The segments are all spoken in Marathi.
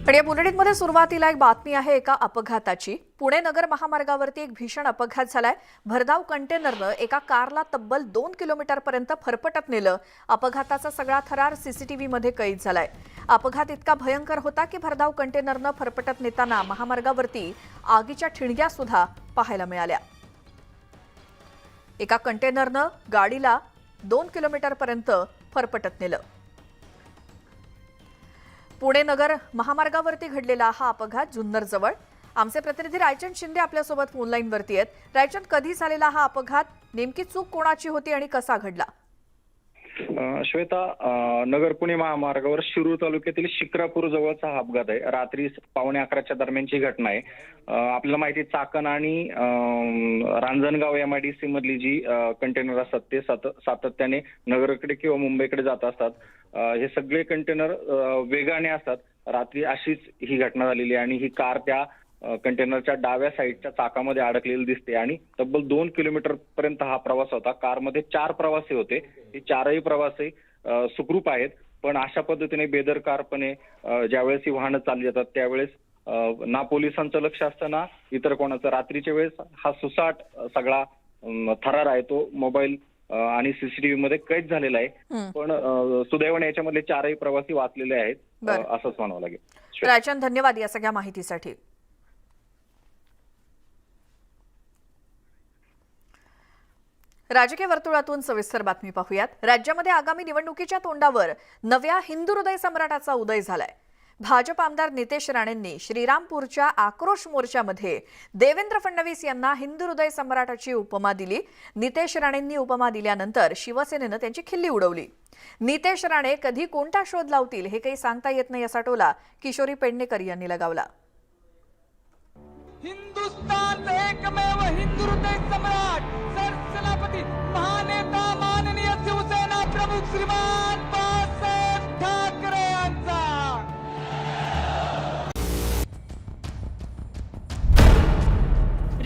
पण या बुलेटिनमध्ये सुरुवातीला एक बातमी आहे एका अपघाताची। पुणे नगर महामार्गावरती एक भीषण अपघात झालाय। भरधाव कंटेनरनं एका कारला तब्बल 2 किलोमीटरपर्यंत फरफटत नेलं। अपघाताचा सगळा थरार सीसीटीव्ही मध्ये कैद झालाय। अपघात इतका भयंकर होता की भरधाव कंटेनरनं फरफटत नेताना महामार्गावरती आगीच्या ठिणग्या सुद्धा पाहायला मिळाल्या। एका कंटेनरनं गाडीला 2 किलोमीटरपर्यंत फरफटत नेलं। पुणे नगर महामार्गावरती घडलेला हा अपघात जुन्नर जवळ। आमचे प्रतिनिधी रायचंद शिंदे आपल्यासोबत फोन लाईन वरती आहेत। रायचंद, कधी झालेला हा अपघात, नेमकी चूक कोणाची होती आणि कसा घडला? श्वेता, नगर पुणे महामार्गावर शिरूर तालुक्यातील शिक्रापूर जवळचा हा अपघात आहे। रात्री 11:15च्या दरम्यानची घटना आहे। आपल्याला माहिती आहे, चाकण आणि रांजणगाव MIDC मधली जी कंटेनर असतात ते सातत्याने नगरकडे किंवा मुंबईकडे जात असतात। हे सगळे कंटेनर वेगाने असतात। रात्री अशीच ही घटना झालेली आहे आणि ही कार त्या कंटेनरच्या डाव्या साईडच्या चाकामध्ये अडकलेली दिसते आणि तब्बल 2 किलोमीटर पर्यंत हा प्रवास होता। कारमध्ये 4 प्रवासी होते। हे 4ही प्रवासी सुखरूप आहेत, पण अशा पद्धतीने बेदरकारपणे ज्यावेळेस ही वाहनं चालली जातात त्यावेळेस ना पोलिसांचं लक्ष असतं ना इतर कोणाचं। रात्रीच्या वेळेस हा सुसाट सगळा थरार आहे तो मोबाईल आणि सीसीटीव्ही मध्ये कैद झालेला आहे। पण सुदैवाने याच्यामधले 4ही प्रवासी वाचलेले आहेत असंच म्हणावं लागेल। रायचंद, धन्यवाद या सगळ्या माहितीसाठी। राजकीय वर्तुळातून सविस्तर बातमी पाहूयात। राज्यामध्ये आगामी निवडणुकीच्या तोंडावर नव्या हिंदू हृदय सम्राटाचा उदय झालाय। भाजप आमदार नितेश राणेंनी श्रीरामपूरच्या आक्रोश मोर्चामध्ये देवेंद्र फडणवीस यांना हिंदू हृदय सम्राटाची उपमा दिली। नितेश राणेंनी उपमा दिल्यानंतर शिवसेनेनं त्यांची खिल्ली उडवली। नितेश राणे कधी कोणता शोध लावतील हे काही सांगता येत नाही असा टोला किशोरी पेडणेकर यांनी लगावला। हिंदुस्तान एकमेव हिंदू हृदय सम्राट सरसेनापती महानेता माननीय शिवसेना प्रमुख श्रीमान बाळासाहेब ठाकरे यांचा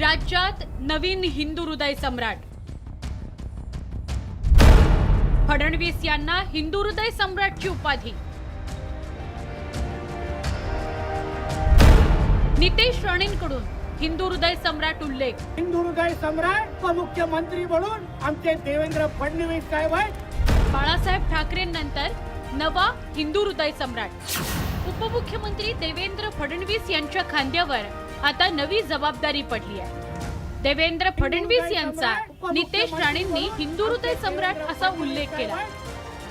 राज्यात नवीन हिंदू हृदय सम्राट। फडणवीस यांना हिंदू हृदय सम्राटची उपाधी। नितेश राणेंकडून हिंदू हृदय सम्राट उल्लेख। हिंदू हृदय सम्राट उपमुख्यमंत्री म्हणून आमचे देवेंद्र फडणवीस साहेब आहेत। बाळासाहेब ठाकरेंनंतर नवा हिंदू हृदय सम्राट। उपमुख्यमंत्री देवेंद्र फडणवीस यांच्या खांद्यावर आता नवी जबाबदारी पडली आहे। देवेंद्र फडणवीस यांचा नितेश राणेंनी हिंदू हृदय सम्राट असा उल्लेख केला।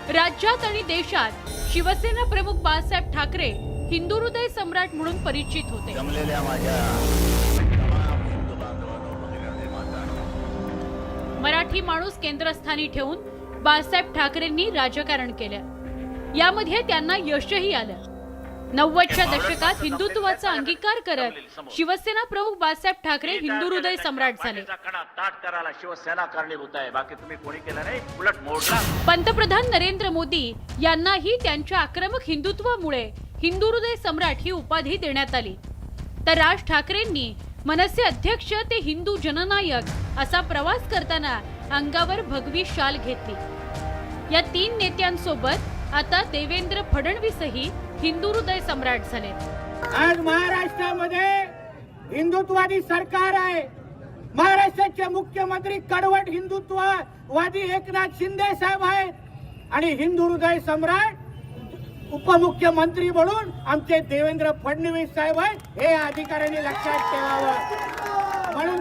राज्यात आणि देशात शिवसेना प्रमुख बाळासाहेब ठाकरे हिंदू हृदय सम्राट म्हणून परिचित होते। मराठी माणूस केंद्रस्थानी ठेवून बाळासाहेब ठाकरेंनी राजकारण केलं। यामध्ये त्यांना यशही आलं। 90च्या दशकात हिंदुत्वाचा अंगीकार करत शिवसेना प्रमुख बाळासाहेब ठाकरे हिंदू हृदय सम्राट झाले। शिवसेना कारणीभूत आहे, बाकी तुम्ही कोणी केलं नाही, उलट मोडला। पंतप्रधान नरेंद्र मोदी यांनाही त्यांच्या आक्रमक हिंदुत्वामुळे हिंदू हृदय सम्राट ही उपाधी देण्यात आली। तर राज ठाकरेंनी मनसे अध्यक्ष ते हिंदू जननायक असा प्रवास करताना अंगावर भगवी शाल घेतली। या 3 नेत्यांसोबत आता देवेंद्र फडणवीसही हिंदू हृदय सम्राट झाले। आज महाराष्ट्रामध्ये हिंदुत्ववादी सरकार आहे। महाराष्ट्राचे मुख्यमंत्री कडवट हिंदुत्ववादी एकनाथ शिंदे साहेब आहेत आणि हिंदू हृदय सम्राट उपमुख्यमंत्री म्हणून आमचे देवेंद्र फडणवीस साहेब आहेत। हे अधिकाऱ्यांनी लक्षात ठेवावं। म्हणून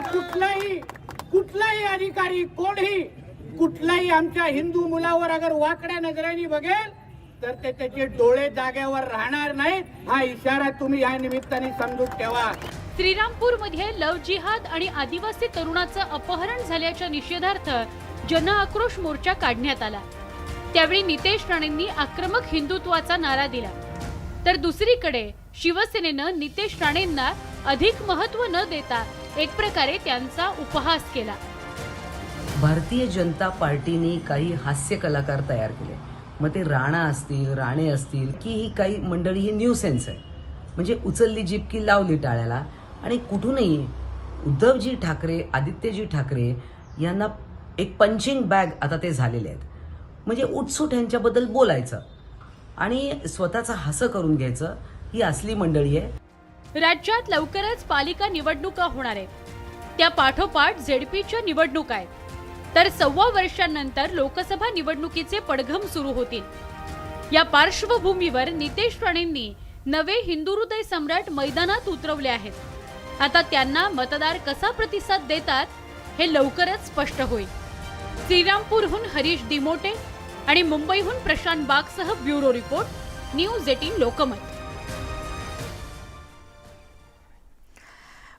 कुठलाही अधिकारी कोणीही कुठलाही आमच्या हिंदू मुलावर अगर वाकड्या नजरेने बघेल तर त्याचे डोळे जागेवर राहणार नाहीत। हा इशारा तुम्ही या निमित्ताने समजून ठेवा। श्रीरामपूर मध्ये लव जिहाद आणि आदिवासी तरुणाचं अपहरण झाल्याच्या निषेधार्थ जन आक्रोश मोर्चा काढण्यात आला। त्यावेळी नितेश राणेंनी आक्रमक हिंदुत्वाचा नारा दिला। तर दुसरीकडे शिवसेनेनं नितेश राणेंना अधिक महत्त्व न देता एक प्रकारे त्यांचा उपहास केला। भारतीय जनता पार्टीने काही हास्य कलाकार तयार केले, मग ते राणा असतील, राणे असतील की ही काही मंडळी ही न्यूसेन्स आहे। म्हणजे उचलली जीप की लावली टाळ्याला। आणि कुठूनही उद्धवजी ठाकरे, आदित्यजी ठाकरे यांना एक पंचिंग बॅग आता ते झालेले आहेत। म्हणजे उठसूट यांच्याबद्दल बोलायचं आणि स्वतःचा हसं करून घ्यायचं ही असली मंडळी आहे. राज्यात लवकरच पालिका निवडणुका होणार आहेत. त्या पाठोपाठ झेडपीच्या निवडणुका आहेत. तर 1.25 वर्षांनंतर लोकसभा निवडणुकीचे पडघम सुरू होतील. या पार्श्वभूमीवर नितेश राणेंनी नवे हिंदू हृदय सम्राट मैदानात उतरवले आहेत. आता त्यांना मतदार कसा प्रतिसाद देतात हे लवकरच स्पष्ट होईल. श्रीरामपूरहून हरीश दिमोटे आणि मुंबईहून प्रशांत बागसह ब्युरो रिपोर्ट, न्यूज 18 लोकमत.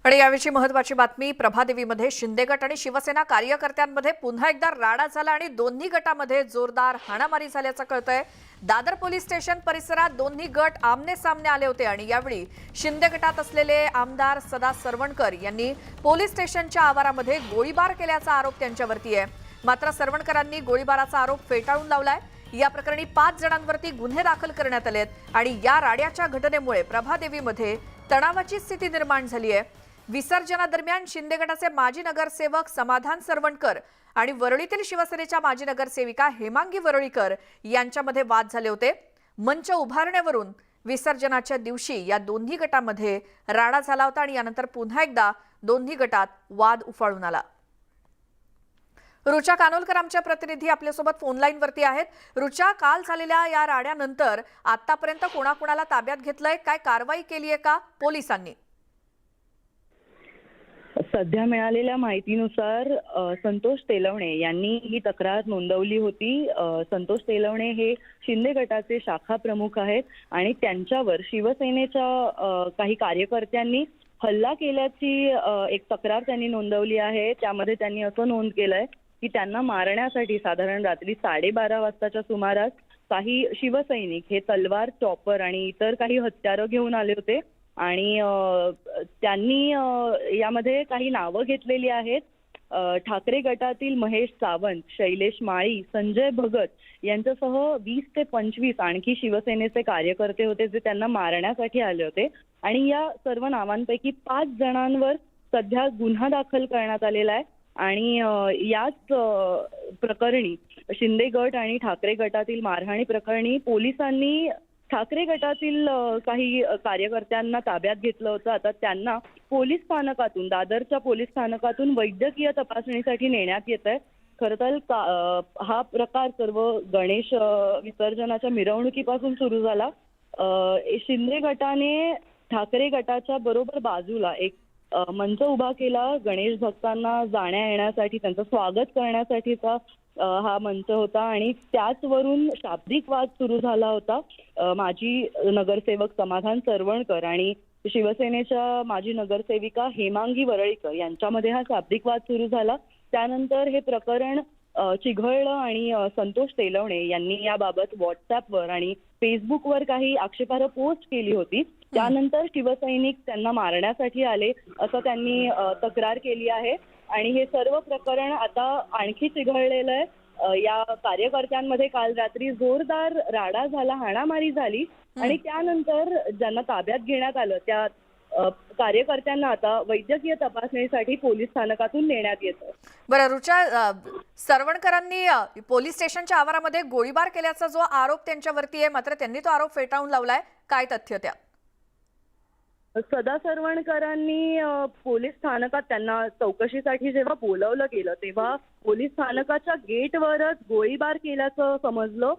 आणि याविषयी महत्त्वाची बातमी. प्रभादेवीमध्ये शिंदे गट आणि शिवसेना कार्यकर्त्यांमध्ये पुन्हा एकदा राडा झाला आणि दोन्ही गटामध्ये जोरदार हाणामारी झाल्याचं कळतंय. दादर पोलीस स्टेशन परिसरात दोन्ही गट आमने सामने आले होते आणि यावेळी शिंदे गटात असलेले आमदार सदा सरवणकर यांनी पोलीस स्टेशनच्या आवारामध्ये गोळीबार केल्याचा आरोप त्यांच्यावरती आहे. मात्र सरवणकरांनी गोळीबाराचा आरोप फेटाळून लावलाय. या प्रकरणी 5 जणांवरती गुन्हे दाखल करण्यात आलेत आणि या राड्याच्या घटनेमुळे प्रभादेवीमध्ये तणावाची स्थिती निर्माण झाली आहे. विसर्जनादरम्यान शिंदे गटाचे माजी नगरसेवक समाधान सरवणकर आणि वरळीतील शिवसेनेच्या माजी नगरसेविका हेमांगी वरळीकर यांच्यामध्ये वाद झाले होते. मंच उभारण्यावरून विसर्जनाच्या दिवशी या दोन्ही गटामध्ये राडा झाला होता आणि यानंतर पुन्हा एकदा दोन्ही गटात वाद उफाळून आला. रुचा कानोलकर आमच्या प्रतिनिधी आपल्यासोबत फोनलाईन वरती आहेत. रुचा, काल झालेल्या या राड्यानंतर आतापर्यंत कोणाकोणाला ताब्यात घेतलंय, काय कारवाई केली आहे का पोलिसांनी? सध्या मिळालेल्या माहितीनुसार संतोष तेलवणे यांनी ही तक्रार नोंदवली होती. संतोष तेलवणे हे शिंदे गटाचे शाखा प्रमुख आहेत आणि त्यांच्यावर शिवसेनेच्या काही कार्यकर्त्यांनी हल्ला केल्याची एक तक्रार त्यांनी नोंदवली आहे. त्यामध्ये त्यांनी असं नोंद केलंय की त्यांना मारण्यासाठी साधारण रात्री 12:30 वाजताच्या सुमारास काही शिवसैनिक हे तलवार, चॉपर आणि इतर काही हत्यारं घेऊन आले होते आणि त्यांनी यामध्ये काही नावं घेतलेली आहेत. ठाकरे गटातील महेश सावंत, शैलेश माळी, संजय भगत यांच्यासह 20 ते 25 आणखी शिवसेनेचे कार्यकर्ते होते जे त्यांना मारण्यासाठी आले होते आणि या सर्व नावांपैकी 5 जणांवर सध्या गुन्हा दाखल करण्यात आलेला आहे आणि याच प्रकरणी शिंदे गट आणि ठाकरे गटातील मारहाणी प्रकरणी पोलिसांनी ठाकरे गटातील काही कार्यकर्त्यांना ताब्यात घेतलं होतं. आता त्यांना पोलीस स्थानकातून, दादरच्या पोलीस स्थानकातून वैद्यकीय तपासणीसाठी नेण्यात येत आहे. खरं तर हा प्रकार सर्व गणेश विसर्जनाच्या मिरवणुकीपासून सुरू झाला. शिंदे गटाने ठाकरे गटाच्या बरोबर बाजूला एक मंच उभा केला गणेश भक्तांना जाण्या येण्यासाठी, त्यांचं स्वागत करण्यासाठीचा हा मंच होता आणि त्याचवरून शाब्दिक वाद सुरू झाला होता. माजी नगरसेवक समाधान सरवणकर आणि शिवसेनेच्या माजी नगरसेविका हेमांगी वरळीकर यांच्यामध्ये हा शाब्दिक वाद सुरू झाला. त्यानंतर हे प्रकरण चिघळलं आणि संतोष तेलवणे यांनी याबाबत व्हॉट्सअपवर आणि फेसबुकवर काही आक्षेपार्ह पोस्ट केली होती. त्यानंतर शिवसैनिक त्यांना मारण्यासाठी आले असं त्यांनी तक्रार केली आहे आणि हे सर्व प्रकरण आता आणखी चिघळलेलं आहे. या कार्यकर्त्यांमध्ये काल रात्री जोरदार राडा झाला, हाणामारी झाली आणि त्यानंतर ज्यांना ताब्यात घेण्यात आलं त्या कार्यकर्त्यांना आता वैद्यकीय तपासणीसाठी पोलीस स्थानकातून नेण्यात येतं. बरं रुचा, सरवणकरांनी पोलीस स्टेशनच्या आवारामध्ये गोळीबार केल्याचा जो आरोप त्यांच्यावरती आहे, मात्र त्यांनी तो आरोप फेटाळून लावलाय, काय तथ्य त्या? सदा सरवणकरांनी पोलीस स्थानकात त्यांना चौकशीसाठी जेव्हा बोलवलं गेलं तेव्हा पोलीस स्थानकाच्या गेटवरच गोळीबार केल्याचं समजलं.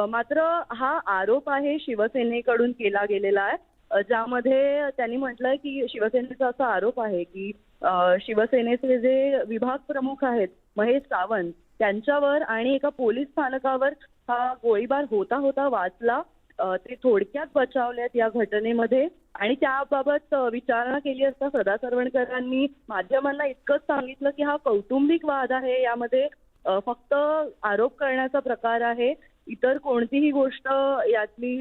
मात्र हा आरोप आहे शिवसेनेकडून केला गेलेला आहे, ज्यामध्ये त्यांनी म्हटलंय की शिवसेनेचा असा आरोप आहे की शिवसेनेचे जे विभाग प्रमुख आहेत महेश सावंत त्यांच्यावर आणि एका पोलीस स्थानकावर हा गोळीबार होता वाचला. ते थोडक्यात बचावलेत या घटनेमध्ये आणि त्याबाबत विचारणा केली असता सदा सरवणकरांनी माध्यमांना इतकंच सांगितलं की हा कौटुंबिक वाद आहे, यामध्ये फक्त आरोप करण्याचा प्रकार आहे, इतर कोणतीही गोष्ट यातली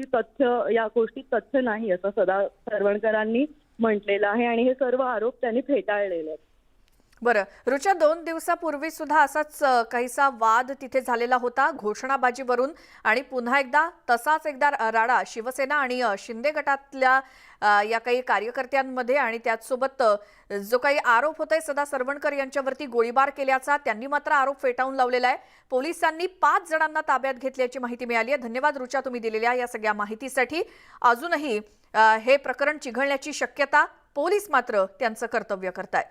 या गोष्टीत तथ्य नाही असं सदा सरवणकरांनी म्हटलेलं आहे आणि हे सर्व आरोप त्यांनी फेटाळलेले आहेत. बरं, रुचा 2 दिवसापूर्वी सुद्धा असाच काहीसा वाद तिथे झालेला होता घोषणाबाजीवरून आणि पुन्हा एकदा तसाच एकदा राडा शिवसेना आणि शिंदे गटातल्या या काही कार्यकर्त्यांमध्ये आणि त्याचसोबत जो काही आरोप होतोय सदा सरवणकर यांच्यावरती गोळीबार केल्याचा त्यांनी मात्र आरोप फेटाळून लावलेला आहे. पोलिसांनी 5 जणांना ताब्यात घेतल्याची माहिती मिळाली आहे. धन्यवाद रुचा तुम्ही दिलेल्या या सगळ्या माहितीसाठी. अजूनही हे प्रकरण चिघळण्याची शक्यता, पोलीस मात्र त्यांचं कर्तव्य करतायत.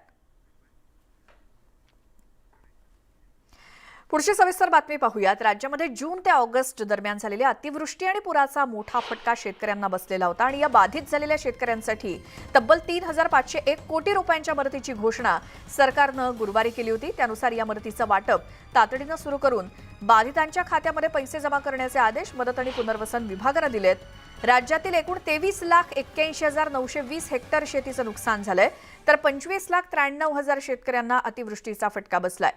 पुढची सविस्तर बातमी पाहूयात. राज्यामध्ये जून ते ऑगस्ट दरम्यान झालेल्या अतिवृष्टी आणि पुराचा मोठा फटका शेतकऱ्यांना बसलेला होता आणि या बाधित झालेल्या शेतकऱ्यांसाठी तब्बल 3,501 कोटी रुपयांच्या मदतीची घोषणा सरकारनं गुरुवारी केली होती. त्यानुसार या मदतीचं वाटप तातडीनं सुरू करून बाधितांच्या खात्यामध्ये पैसे जमा करण्याचे आदेश मदत आणि पुनर्वसन विभागानं दिलेत. राज्यातील एकूण 23,81,920 हेक्टर शेतीचं नुकसान झालंय, तर 25,93,000 शेतकऱ्यांना अतिवृष्टीचा फटका बसलाय.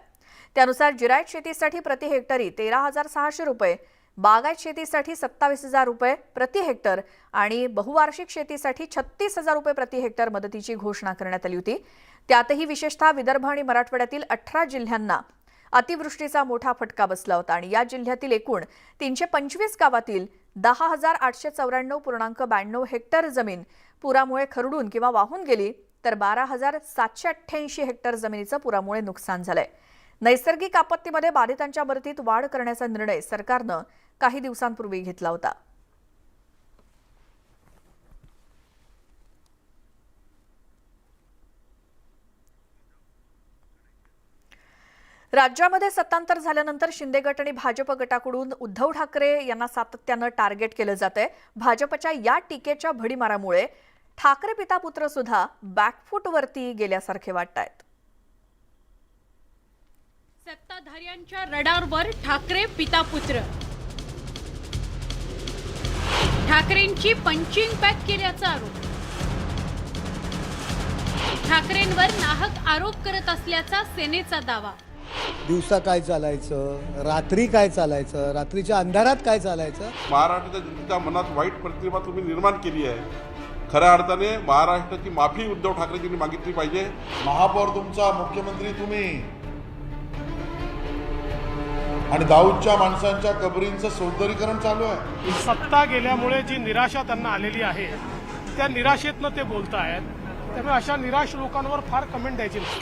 त्यानुसार जिरायत शेतीसाठी प्रति हेक्टरी 13,600 रुपये, बागायत शेतीसाठी 27,000 रुपये प्रति हेक्टर आणि बहुवार्षिक शेतीसाठी 36,000 रुपये प्रति हेक्टर मदतीची घोषणा करण्यात आली होती. त्यातही विशेषतः विदर्भ आणि मराठवाड्यातील 18 जिल्ह्यांना अतिवृष्टीचा मोठा फटका बसला होता आणि या जिल्ह्यातील एकूण 325 गावातील 10,894.92 हेक्टर जमीन पुरामुळे खरडून किंवा वाहून गेली, तर 12,788 हेक्टर जमिनीचं पुरामुळे नुकसान झालंय. नैसर्गिक आपत्तीमध्ये बाधितांच्या मदतीत वाढ करण्याचा निर्णय सरकारनं काही दिवसांपूर्वी घेतला होता. राज्यामध्ये सत्तांतर झाल्यानंतर शिंदे गट आणि भाजप गटाकडून उद्धव ठाकरे यांना सातत्यानं टार्गेट केलं जातंय. भाजपच्या या टीकेच्या भडीमारामुळे ठाकरे पिता पुत्र सुद्धा बॅकफूटवरती गेल्यासारखे वाटतायत. सत्ताधाऱ्यांच्या रडारवर ठाकरे पिता पुत्र. ठाकरेंची पंचिंग बॅग केल्याचा आरोप. ठाकरेंवर नाहक आरोप करत असल्याचा सेनेचा दावा. दिवसा काय चालायचं, रात्री काय चालायचं, रात्रीच्या अंधारात काय चालायचं. महाराष्ट्राच्या जनतेच्या मनात वाईट प्रतिमा तुम्ही निर्माण केली आहे. खऱ्या अर्थाने महाराष्ट्राची माफी उद्धव ठाकरेंनी मागितली पाहिजे. महापौर तुमचा, मुख्यमंत्री तुम्ही, आणि दाऊदच्या माणसांच्या कबरींचं सौंदर्यीकरण चालू आहे. सत्ता गेल्यामुळे जी निराशा त्यांना आलेली आहे त्या निराशेतनं ते बोलतायत. त्यामुळे अशा निराश लोकांवर फार कमेंट द्यायची नाही.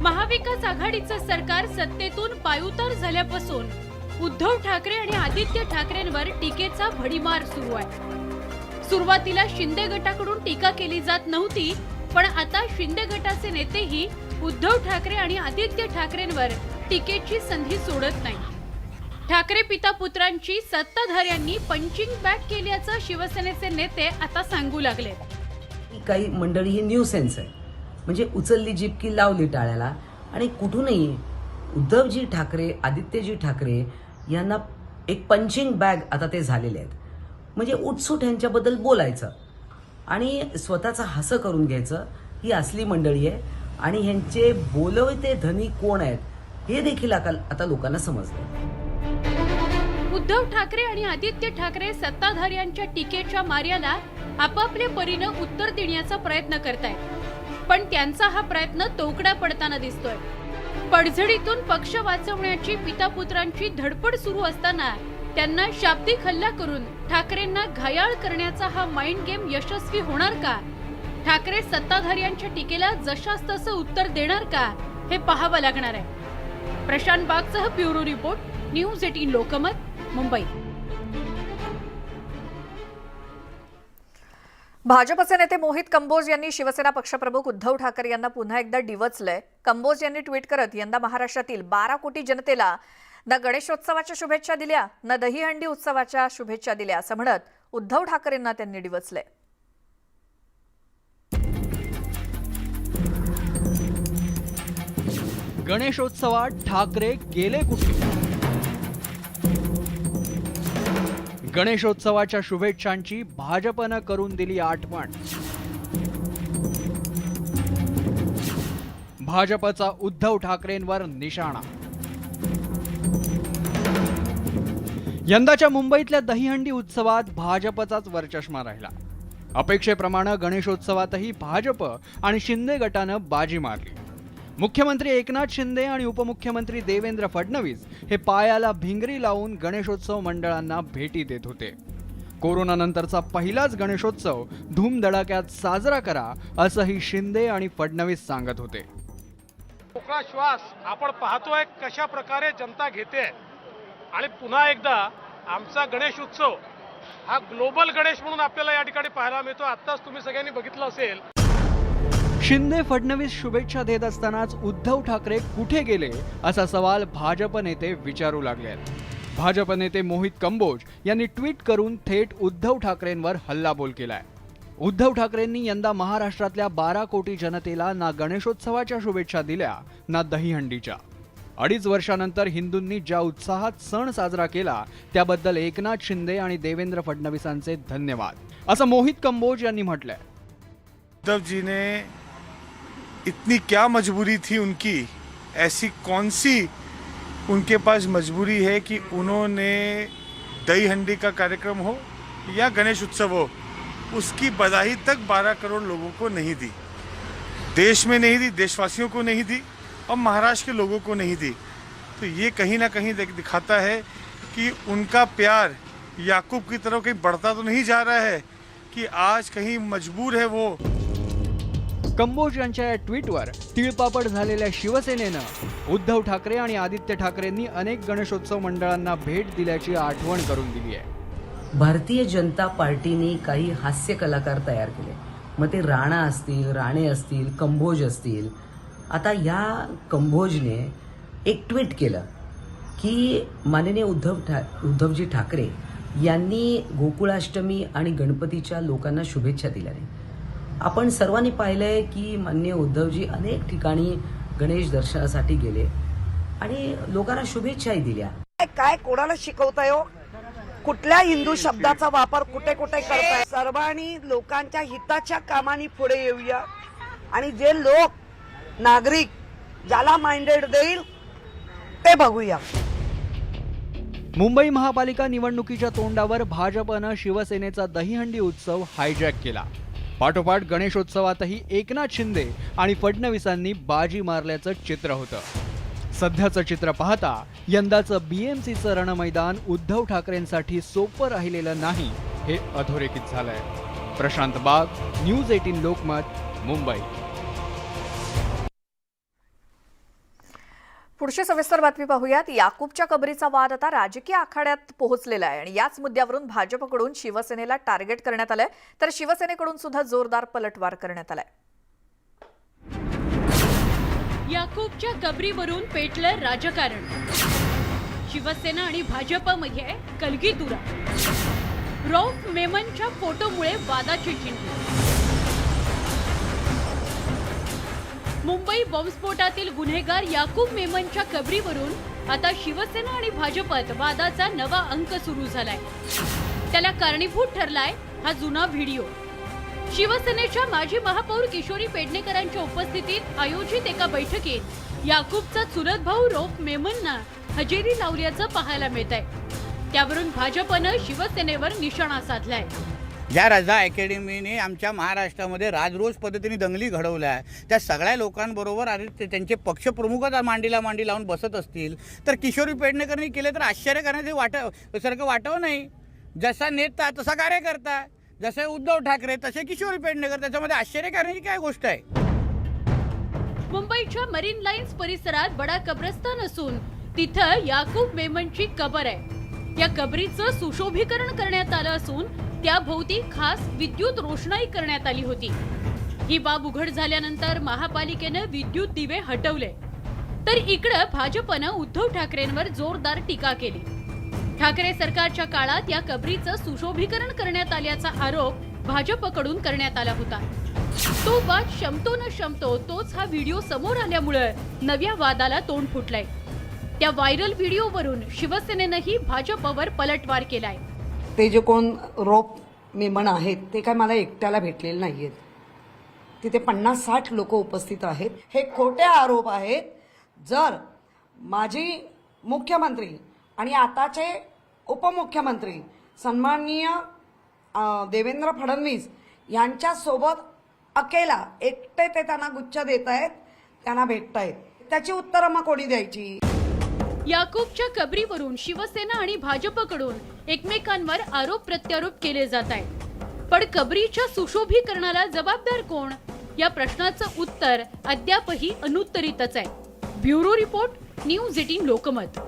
महाविकास आघाडीचं सरकार सत्तेतून पायउतार झाल्यापासून उद्धव ठाकरे आणि आदित्य ठाकरेंवर टीकेचा भडीमार सुरू आहे. सुरुवातीला शिंदे गटाकडून टीका केली जात नव्हती, पण आता शिंदे गटाचे नेतेही उद्धव ठाकरे आणि आदित्य ठाकरेंवर टीकेची संधी सोडत नाही. ठाकरे पिता पुत्रांची सत्ताधाऱ्यांनी पंचिंग बॅग केल्याचं शिवसेनेचे नेते आता सांगू लागले. काही मंडळी ही न्यूसेन्स आहे, म्हणजे उचलली जीप की लावली टाळ्याला. आणि कुठूनही उद्धवजी ठाकरे, आदित्यजी ठाकरे यांना एक पंचिंग बॅग आता ते झालेले आहेत. म्हणजे उठसूट यांच्याबद्दल बोलायचं आणि स्वतःचा हसं करून घ्यायचं, ही असली मंडळी आहे. आणि ह्यांचे बोलवते धनी कोण आहेत हे देखील आता लोकांना समजलं. उद्धव ठाकरे आणि आदित्य ठाकरे सत्ताधाऱ्यांच्या टीकेच्या मार्याला आपापल्या परीनं उत्तर देण्याचा प्रयत्न करतायत, पण त्यांचा हा प्रयत्न तोकडा पडताना दिसतोय. पडझडीतून पक्ष वाचवण्याची पितापुत्रांची धडपड सुरू असताना त्यांना शाब्दिक हल्ला करून ठाकरेंना घायाळ करण्याचा हा माइंड गेम यशस्वी होणार का? ठाकरे सत्ताधाऱ्यांच्या टीकेला जशास तसं उत्तर देणार का हे पाहावं लागणार आहे. प्रशांत बागसह bureau report, news 18 Lokmat, Mumbai. भाजपचे नेते मोहित कंबोज यांनी शिवसेना पक्षप्रमुख उद्धव ठाकरे यांना पुन्हा एकदा डिवचलंय. कंबोज यांनी ट्विट करत यंदा महाराष्ट्रातील 12 कोटी जनतेला न गणेशोत्सवाच्या शुभेच्छा दिल्या, न दहीहंडी उत्सवाच्या शुभेच्छा दिल्या असं म्हणत उद्धव ठाकरेंना त्यांनी डिवचलंय. गणेशोत्सवात ठाकरे गेले कुठे? गणेशोत्सवाच्या शुभेच्छांची भाजपनं करून दिली आठवण. भाजपचा उद्धव ठाकरेंवर निशाणा. यंदाच्या मुंबईतल्या दहीहंडी उत्सवात भाजपचाच वरचष्मा राहिला. अपेक्षेप्रमाणे गणेशोत्सवातही भाजप आणि शिंदे गटानं बाजी मारली. मुख्यमंत्री एकनाथ शिंदे आणि उपमुख्यमंत्री देवेंद्र फडणवीस हे पायाला भिंगरी लावून गणेशोत्सव मंडळांना भेटी देत होते. कोरोनानंतरचा पहिलाच गणेशोत्सव धूमधडाक्यात साजरा करा असंही शिंदे आणि फडणवीस सांगत होते. मोकळा श्वास आपण पाहतोय कशा प्रकारे जनता घेते आणि पुन्हा एकदा आमचा गणेश उत्सव हा ग्लोबल गणेश म्हणून आपल्याला या ठिकाणी पाहायला मिळतो. आत्ताच तुम्ही सगळ्यांनी बघितलं असेल. शिंदे फडणवीस शुभेच्छा देत असतानाच उद्धव ठाकरे कुठे गेले असा सवाल भाजप नेते विचारू लागले आहेत. भाजप नेते मोहित कंबोज यांनी ट्विट करून थेट उद्धव ठाकरेंवर हल्लाबोल केलाय. उद्धव ठाकरेंनी यंदा महाराष्ट्रातल्या 12 कोटी जनतेला ना गणेशोत्सवाच्या शुभेच्छा दिल्या ना दहीहंडीच्या. 2.5 वर्षानंतर हिंदूंनी ज्या उत्साहात सण साजरा केला त्याबद्दल एकनाथ शिंदे आणि देवेंद्र फडणवीसांचे धन्यवाद असं मोहित कंबोज यांनी म्हटलंय. उद्धव जी ने इतनी क्या मजबूरी थी उनकी, ऐसी कौन सी उनके पास मजबूरी है कि उन्होंने दही हंडी का कार्यक्रम हो या गणेश उत्सव हो, उसकी बधाई तक 12 करोड़ लोगों को नहीं दी, देश में नहीं दी, देशवासियों को नहीं दी और महाराष्ट्र के लोगों को नहीं दी. तो ये कहीं ना कहीं दिखाता है कि उनका प्यार याकूब की तरफ कहीं बढ़ता तो नहीं जा रहा है, कि आज कहीं मजबूर है वो. कंबोज यांच्या या ट्विटवर तिळपापड झालेल्या शिवसेनेनं उद्धव ठाकरे आणि आदित्य ठाकरेंनी अनेक गणेशोत्सव मंडळांना भेट दिल्याची आठवण करून दिली आहे. भारतीय जनता पार्टीने काही हास्य कलाकार तयार केले. मग ते राणा असतील, राणे असतील, कंबोज असतील. आता या कंबोजने एक ट्विट केलं की माननीय उद्धवजी ठाकरे यांनी गोकुळाष्टमी आणि गणपतीच्या लोकांना शुभेच्छा दिल्या नाही. आपण सर्वांनी पाहिलंय की माननीय उद्धवजी अनेक ठिकाणी गणेश दर्शनासाठी गेले आणि लोकांना शुभेच्छाही दिल्या. काय कोणाला शिकवताय हो? कुठल्या हिंदू शब्दाचा वापर कुठे कुठे करताय? सर्वांनी लोकांच्या हिताच्या कामानी पुढे येऊया आणि जे लोक नागरिक ज्याला माइंडेड देईल ते बघूया. मुंबई महापालिका निवडणुकीच्या तोंडावर भाजपनं शिवसेनेचा दहीहंडी उत्सव हायजॅक केला. पाठोपाठ गणेशोत्सवातही एकनाथ शिंदे आणि फडणवीसांनी बाजी मारल्याचं चित्र होतं. सध्याचं चित्र पाहता यंदाचं बीएमसीचं रणमैदान उद्धव ठाकरेंसाठी सोपं राहिलेलं नाही हे अधोरेखित झालंय. प्रशांत बाग, न्यूज 18 लोकमत, मुंबई. पुढची सविस्तर बातमी पाहूयात. याकूबच्या कबरीचा वाद आता राजकीय आखाड्यात पोहोचलेला आहे आणि याच मुद्द्यावरून भाजपकडून शिवसेनेला टार्गेट करण्यात आलंय, तर शिवसेनेकडून सुद्धा जोरदार पलटवार करण्यात आलाय. याकूबच्या कबरीवरून पेटलं राजकारण. शिवसेना आणि भाजपमध्ये कलगीतुरा. रौफ मेमनच्या फोटोमुळे वादाची चिंता. मुंबई बॉम्बस्फोटातील गुन्हेगार याकूब मेमनच्या कबरीवरून आता शिवसेना आणि भाजपत वादाचा नवा अंक सुरू झालाय. त्याला कारणीभूत ठरलाय हा जुना व्हिडिओ. शिवसेनेच्या माजी महापौर किशोरी पेडणेकरांच्या उपस्थितीत आयोजित एका बैठकीत याकूबचा चुलत भाऊ रौफ मेमनना हजेरी लावल्याचं पाहायला मिळत आहे. त्यावरून भाजपनं शिवसेनेवर निशाणा साधलाय. ज्या रजा अकॅडमीने आमच्या महाराष्ट्रामध्ये राजरोज पद्धतीने दंगली घडवल्या आहे, त्या सगळ्या लोकांबरोबर आणि त्यांचे पक्षप्रमुखच मांडीला मांडी लावून बसत असतील तर किशोरी पेडणेकरांनी केले तर आश्चर्य करण्याचे सारखं वाटावं नाही. जसा नेता तसा कार्यकर्ता, जसे उद्धव ठाकरे तसे किशोरी पेडणेकर, त्याच्यामध्ये आश्चर्य करण्याची काय गोष्ट आहे. मुंबईच्या मरीन लाईन्स परिसरात बडा कब्रस्तान असून तिथं याकूब मेमनची कबर आहे. या कबरीचं सुशोभीकरण करण्यात आलं असून त्याभोवती खास विद्युत रोषणाई करण्यात आली होती. ही बाब उघड झाल्यानंतर महापालिकेनं विद्युत दिवे हटवले, तर इकडं भाजपनं उद्धव ठाकरेंवर जोरदार टीका केली. ठाकरे सरकारच्या काळात या कबरीचं सुशोभीकरण करण्यात आल्याचा आरोप भाजपकडून करण्यात आला होता. तो वाद शमतो न शमतो तोच हा व्हिडिओ समोर आल्यामुळे नव्या वादाला तोंड फुटलंय. त्या व्हायरल व्हिडिओवरून शिवसेनेनंही भाजपवर पलटवार केलाय. ते जे कोण रौफ मेमन आहेत ते काय मला एकट्याला भेटलेले नाहीयेत. तिथे 50-60 लोक उपस्थित आहेत. हे खोटे आरोप आहेत. जर माजी मुख्यमंत्री आणि आताचे उपमुख्यमंत्री सन्माननीय देवेंद्र फडणवीस यांच्यासोबत अकेला एकटे ते त्यांना गुच्छ देत आहेत, त्यांना भेटतायत, त्याची उत्तरं मग कोणी द्यायची? याकूबच्या कबरीवरून शिवसेना आणि भाजपकडून एकमेकांवर आरोप प्रत्यारोप केले जात आहेत. पण कबरीच्या सुशोभीकरणाला जबाबदार कोण या प्रश्नाचं उत्तर अद्यापही अनुत्तरितच आहे. Bureau report, news 18 Lokmat.